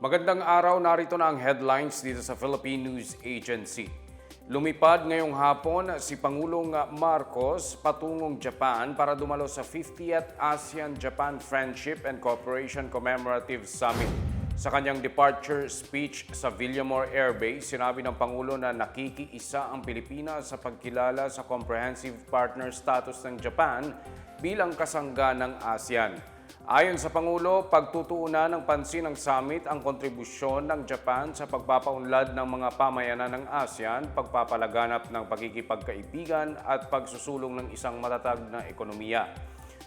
Magandang araw, narito na ang headlines dito sa Philippine News Agency. Lumipad ngayong hapon si Pangulong Marcos patungong Japan para dumalo sa 50th ASEAN-Japan Friendship and Cooperation Commemorative Summit. Sa kanyang departure speech sa Villamor Air Base, sinabi ng Pangulo na nakikiisa ang Pilipinas sa pagkilala sa comprehensive partner status ng Japan bilang kasangga ng ASEAN. Ayon sa Pangulo, pagtutuunan ng pansin ng summit ang kontribusyon ng Japan sa pagpapaunlad ng mga pamayanan ng ASEAN, pagpapalaganap ng pagkikipagkaibigan at pagsusulong ng isang matatag na ekonomiya.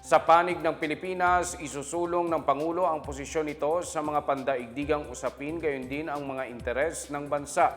Sa panig ng Pilipinas, isusulong ng Pangulo ang posisyon nito sa mga pandaigdigang usapin, gayon din ang mga interes ng bansa.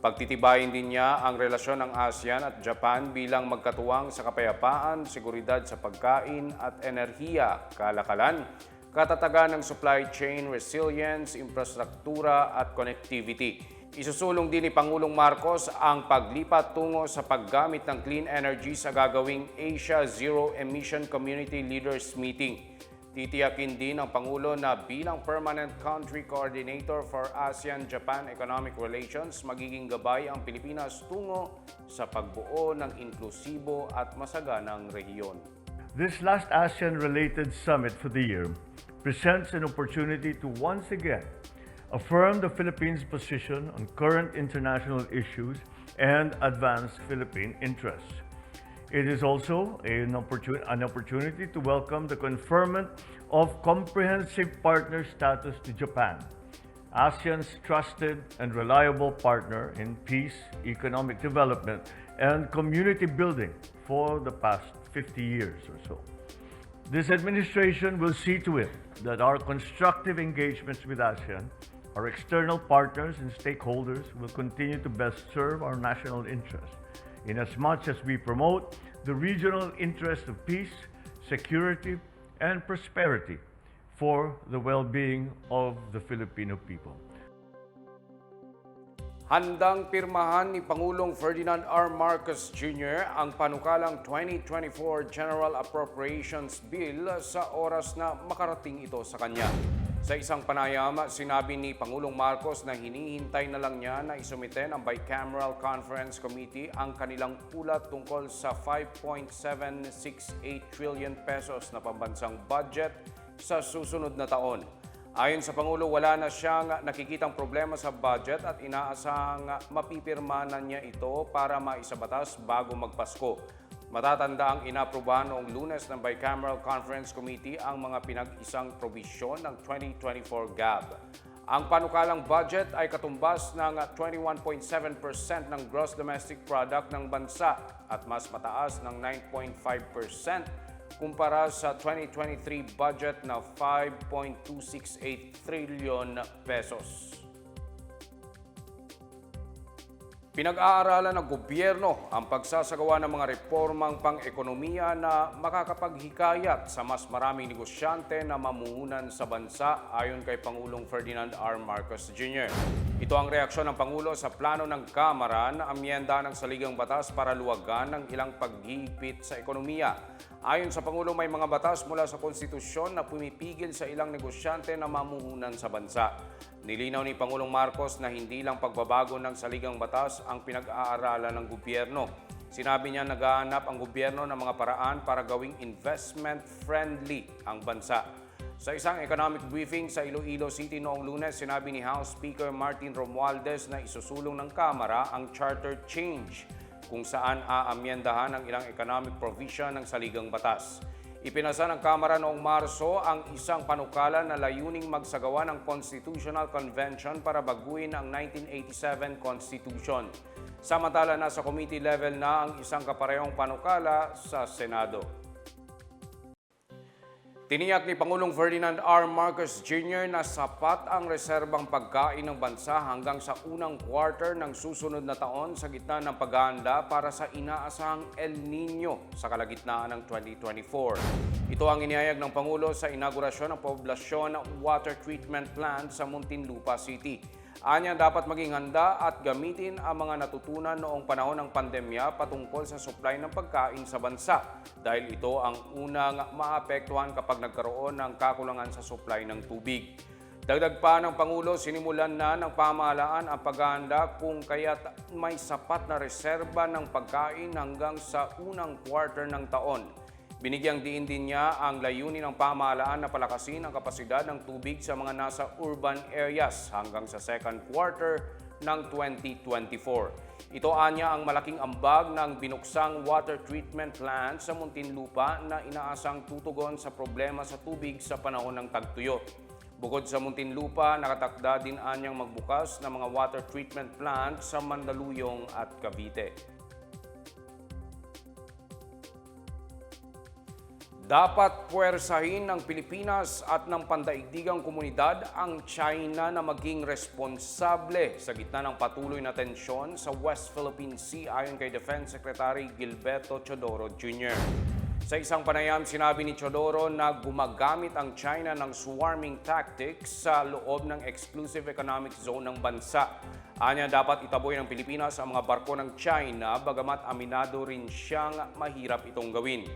Pagtitibayin din niya ang relasyon ng ASEAN at Japan bilang magkatuwang sa kapayapaan, seguridad sa pagkain at enerhiya, kalakalan, katatagan ng supply chain, resilience, infrastruktura at connectivity. Isusulong din ni Pangulong Marcos ang paglipat tungo sa paggamit ng clean energy sa gagawing Asia Zero Emission Community Leaders Meeting. Titiyakin din ng Pangulo na bilang Permanent Country Coordinator for ASEAN-Japan Economic Relations, magiging gabay ang Pilipinas tungo sa pagbuo ng inklusibo at masaganang rehiyon. This last ASEAN-related summit for the year presents an opportunity to once again affirm the Philippines' position on current international issues and advance Philippine interests. It is also an opportunity to welcome the conferment of comprehensive partner status to Japan, ASEAN's trusted and reliable partner in peace, economic development, and community building for the past 50 years or so. This administration will see to it that our constructive engagements with ASEAN, our external partners and stakeholders will continue to best serve our national interests, inasmuch as we promote the regional interest of peace, security, and prosperity for the well-being of the Filipino people. Handang pirmahan ni Pangulong Ferdinand R. Marcos Jr. ang panukalang 2024 General Appropriations Bill sa oras na makarating ito sa kanya. Sa isang panayam, sinabi ni Pangulong Marcos na hinihintay na lang niya na isumiten ang Bicameral Conference Committee ang kanilang ulat tungkol sa 5.768 trillion pesos na pambansang budget sa susunod na taon. Ayon sa Pangulo, wala na siyang nakikitang problema sa budget at inaasahang mapipirma na niya ito para maisabatas bago magpasko. Matatanda ang inaprubahan noong Lunes ng Bicameral Conference Committee ang mga pinag-isang probisyon ng 2024 GAB. Ang panukalang budget ay katumbas ng 21.7% ng gross domestic product ng bansa at mas mataas ng 9.5% kumpara sa 2023 budget na 5.268 trillion pesos. Pinag-aaralan ng gobyerno ang pagsasagawa ng mga reformang pang-ekonomiya na makakapaghikayat sa mas maraming negosyante na mamuhunan sa bansa ayon kay Pangulong Ferdinand R. Marcos Jr. Ito ang reaksyon ng Pangulo sa plano ng Kamara na amyenda ng saligang batas para luwagan ng ilang paghihigpit sa ekonomiya. Ayon sa Pangulo, may mga batas mula sa konstitusyon na pumipigil sa ilang negosyante na mamuhunan sa bansa. Nilinaw ni Pangulong Marcos na hindi lang pagbabago ng saligang batas ang pinag-aaralan ng gobyerno. Sinabi niya naghahanap ang gobyerno ng mga paraan para gawing investment-friendly ang bansa. Sa isang economic briefing sa Iloilo City noong Lunes, sinabi ni House Speaker Martin Romualdez na isusulong ng Kamara ang charter change kung saan aamyendahan ang ilang economic provision ng saligang batas. Ipinasa ng Kamara noong Marso ang isang panukala na layuning magsagawa ng Constitutional Convention para baguhin ang 1987 Constitution. Samantala nasa committee level na ang isang kaparehong panukala sa Senado. Tiniyak ni Pangulong Ferdinand R. Marcos Jr. na sapat ang reserbang pagkain ng bansa hanggang sa unang quarter ng susunod na taon sa gitna ng paghahanda para sa inaasahang El Nino sa kalagitnaan ng 2024. Ito ang inihayag ng Pangulo sa inaugurasyon ng poblasyon water treatment plant sa Muntinlupa City. Anya dapat maging handa at gamitin ang mga natutunan noong panahon ng pandemya patungkol sa supply ng pagkain sa bansa dahil ito ang unang maapektuhan kapag nagkaroon ng kakulangan sa supply ng tubig. Dagdag pa ng Pangulo, sinimulan na ng pamahalaan ang paghahanda kung kaya't may sapat na reserba ng pagkain hanggang sa unang quarter ng taon. Binigyang diin din niya ang layunin ng pamahalaan na palakasin ang kapasidad ng tubig sa mga nasa urban areas hanggang sa second quarter ng 2024. Ito anya ang malaking ambag ng binuksang water treatment plant sa Muntinlupa na inaasang tutugon sa problema sa tubig sa panahon ng tagtuyo. Bukod sa Muntinlupa, nakatakda din anyang magbukas ng mga water treatment plant sa Mandaluyong at Cavite. Dapat puwersahin ng Pilipinas at ng pandaigdigang komunidad ang China na maging responsable sa gitna ng patuloy na tensyon sa West Philippine Sea ayon kay Defense Secretary Gilberto Teodoro Jr. Sa isang panayam, sinabi ni Teodoro na gumagamit ang China ng swarming tactics sa loob ng exclusive economic zone ng bansa. Anya dapat itaboy ng Pilipinas ang mga barko ng China bagamat aminado rin siyang mahirap itong gawin.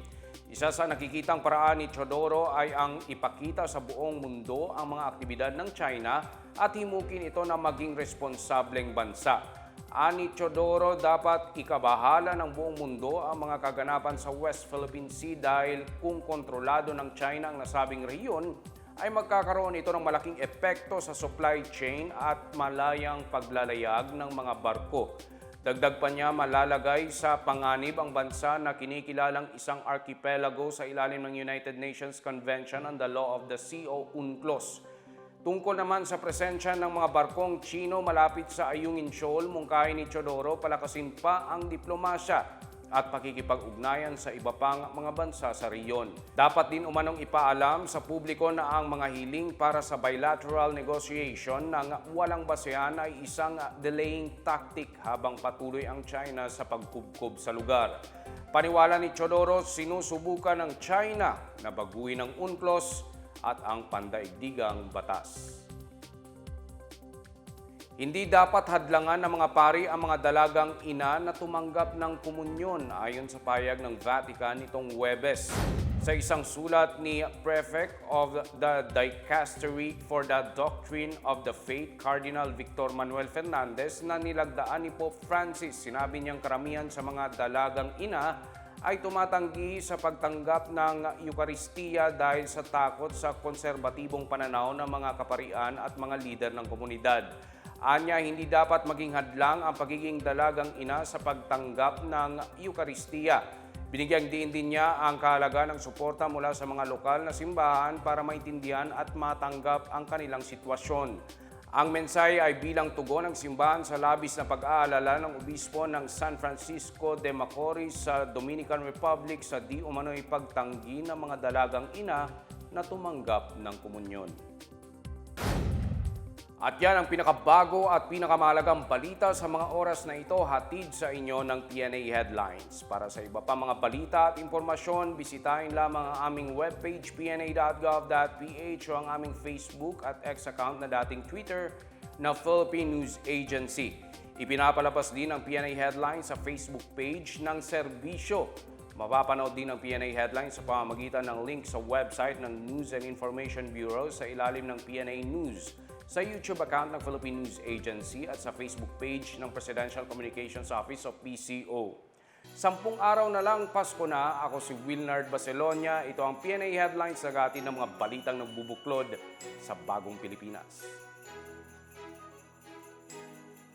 Isa sa nakikitang paraan ni Teodoro ay ang ipakita sa buong mundo ang mga aktibidad ng China at himukin ito na maging responsableng bansa. Ani Teodoro, dapat ikabahala ng buong mundo ang mga kaganapan sa West Philippine Sea dahil kung kontrolado ng China ang nasabing rehiyon, ay magkakaroon ito ng malaking epekto sa supply chain at malayang paglalayag ng mga barko. Dagdag pa niya, malalagay sa panganib ang bansa na kinikilalang isang archipelago sa ilalim ng United Nations Convention on the Law of the Sea o UNCLOS. Tungkol naman sa presensya ng mga barkong Chino malapit sa Ayungin Shoal, mungkahi ni Teodoro palakasin pa ang diplomasya at pakikipag-ugnayan sa iba pang mga bansa sa riyon. Dapat din umanong ipaalam sa publiko na ang mga hiling para sa bilateral negotiation ng walang basehan ay isang delaying tactic habang patuloy ang China sa pagkubkob sa lugar. Paniwala ni Teodoro, sinusubukan ng China na baguhin ang UNCLOS at ang pandaigdigang batas. Hindi dapat hadlangan ng mga pari ang mga dalagang ina na tumanggap ng komunyon ayon sa payag ng Vatican nitong Huwebes. Sa isang sulat ni Prefect of the Dicastery for the Doctrine of the Faith, Cardinal Victor Manuel Fernandez, na nilagdaan ni Pope Francis, sinabi niyang karamihan sa mga dalagang ina ay tumatanggi sa pagtanggap ng Eukaristiya dahil sa takot sa konserbatibong pananaw ng mga kaparian at mga lider ng komunidad. Anya, hindi dapat maging hadlang ang pagiging dalagang ina sa pagtanggap ng Eukaristiya. Binigyang diin din niya ang kahalagaan ng suporta mula sa mga lokal na simbahan para maintindihan at matanggap ang kanilang sitwasyon. Ang mensahe ay bilang tugon ng simbahan sa labis na pag-aalala ng obispo ng San Francisco de Macorís sa Dominican Republic sa di umano'y pagtanggi ng mga dalagang ina na tumanggap ng komunyon. At yan ang pinakabago at pinakamahalagang balita sa mga oras na ito, hatid sa inyo ng PNA Headlines. Para sa iba pa mga balita at impormasyon, bisitahin lamang ang aming webpage pna.gov.ph o ang aming Facebook at X account na dating Twitter na Philippine News Agency. Ipinapalabas din ang PNA Headlines sa Facebook page ng serbisyo. Mapapanood din ang PNA Headlines sa pamamagitan ng link sa website ng News and Information Bureau sa ilalim ng PNA News, sa YouTube account ng Philippine News Agency at sa Facebook page ng Presidential Communications Office o PCO. 10 araw na lang Pasko na, ako si Wilnard Baselonia. Ito ang PNA Headlines, sagati ng mga balitang nagbubuklod sa bagong Pilipinas.